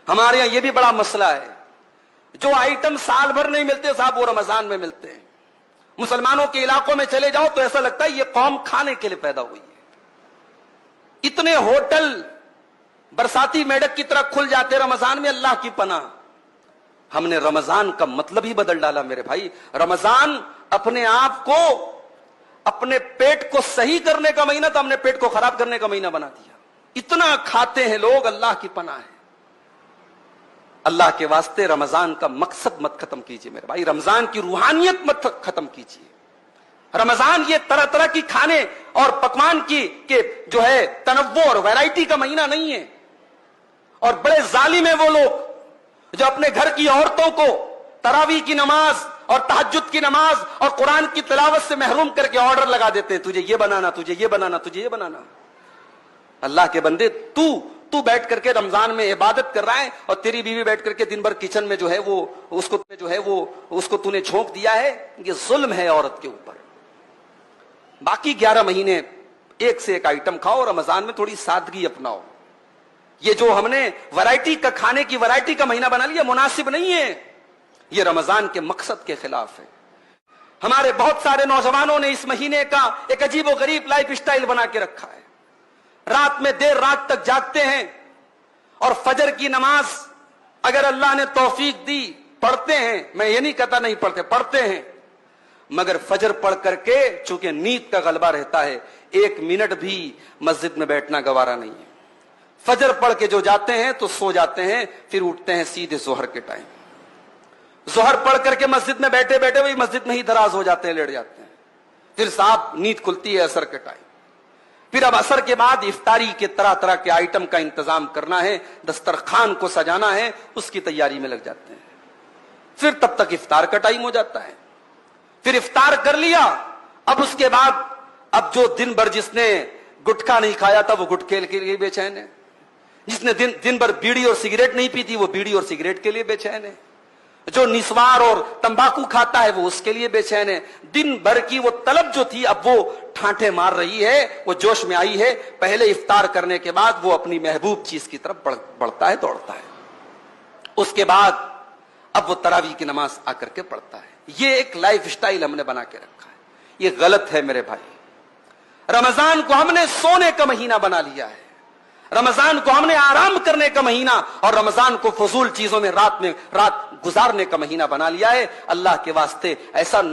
ہمارے یہاں یہ بھی بڑا مسئلہ ہے، جو آئٹم سال بھر نہیں ملتے صاحب وہ رمضان میں ملتے ہیں۔ مسلمانوں کے علاقوں میں چلے جاؤ تو ایسا لگتا ہے یہ قوم کھانے کے لیے پیدا ہوئی ہے۔ اتنے ہوٹل برساتی میڈک کی طرح کھل جاتے رمضان میں، اللہ کی پناہ۔ ہم نے رمضان کا مطلب ہی بدل ڈالا میرے بھائی۔ رمضان اپنے آپ کو، اپنے پیٹ کو صحیح کرنے کا مہینہ تھا، ہم نے پیٹ کو خراب کرنے کا مہینہ بنا دیا۔ اتنا کھاتے ہیں لوگ، اللہ کی پناہ ہے۔ اللہ کے واسطے رمضان کا مقصد مت ختم کیجئے میرے بھائی، رمضان کی روحانیت مت ختم کیجئے۔ رمضان یہ طرح طرح کی کھانے اور پکوان کی کہ جو ہے تنوع اور ویرائٹی کا مہینہ نہیں ہے۔ اور بڑے ظالم ہیں وہ لوگ جو اپنے گھر کی عورتوں کو تراویح کی نماز اور تہجد کی نماز اور قرآن کی تلاوت سے محروم کر کے آرڈر لگا دیتے ہیں، تجھے یہ بنانا، تجھے یہ بنانا، تجھے یہ بنانا۔ اللہ کے بندے، تو بیٹھ کر کے رمضان میں عبادت کر رہا ہے اور تیری بیوی بیٹھ کر کے دن بھر کچن میں جو ہے وہ اس کو تو نے جھونک دیا ہے۔ یہ ظلم ہے عورت کے اوپر۔ باقی 11 مہینے ایک سے ایک آئٹم کھاؤ، رمضان میں تھوڑی سادگی اپناؤ۔ یہ جو ہم نے ورائٹی کا کھانے کی ورائٹی کا مہینہ بنا لیا مناسب نہیں ہے، یہ رمضان کے مقصد کے خلاف ہے۔ ہمارے بہت سارے نوجوانوں نے اس مہینے کا ایک عجیب و غریب لائف سٹائل بنا کے رکھا ہے۔ رات میں دیر رات تک جاگتے ہیں اور فجر کی نماز اگر اللہ نے توفیق دی پڑھتے ہیں، میں یہ نہیں کہتا نہیں پڑھتے، پڑھتے ہیں، مگر فجر پڑھ کر کے چونکہ نیند کا غلبہ رہتا ہے 1 منٹ بھی مسجد میں بیٹھنا گوارا نہیں ہے۔ فجر پڑھ کے جو جاتے ہیں تو سو جاتے ہیں، پھر اٹھتے ہیں سیدھے ظہر کے ٹائم۔ ظہر پڑھ کر کے مسجد میں بیٹھے بیٹھے وہی مسجد میں ہی دراز ہو جاتے ہیں، لیٹ جاتے ہیں، پھر صاحب نیند کھلتی ہے عصر کے ٹائم۔ پھر اب عصر کے بعد افطاری کے طرح طرح کے آئٹم کا انتظام کرنا ہے، دسترخوان کو سجانا ہے، اس کی تیاری میں لگ جاتے ہیں۔ پھر تب تک افطار کا ٹائم ہو جاتا ہے۔ پھر افطار کر لیا، اب اس کے بعد اب جو دن بھر جس نے گٹکا نہیں کھایا تھا وہ گٹکے کے لیے بے چین ہے، جس نے دن بھر بیڑی اور سگریٹ نہیں پی تھی وہ بیڑی اور سگریٹ کے لیے بے چین ہے، جو نسوار اور تمباکو کھاتا ہے وہ اس کے لیے بے چین ہے۔ دن بھر کی وہ طلب جو تھی اب وہ ٹھانٹے مار رہی ہے، وہ جوش میں آئی ہے۔ پہلے افطار کرنے کے بعد وہ اپنی محبوب چیز کی طرف بڑھتا ہے، دوڑتا ہے۔ اس کے بعد اب وہ تراویح کی نماز آ کر کے پڑھتا ہے۔ یہ ایک لائف سٹائل ہم نے بنا کے رکھا ہے، یہ غلط ہے میرے بھائی۔ رمضان کو ہم نے سونے کا مہینہ بنا لیا ہے، رمضان کو ہم نے آرام کرنے کا مہینہ اور رمضان کو فضول چیزوں میں رات گزارنے کا مہینہ بنا لیا ہے۔ اللہ کے واسطے ایسا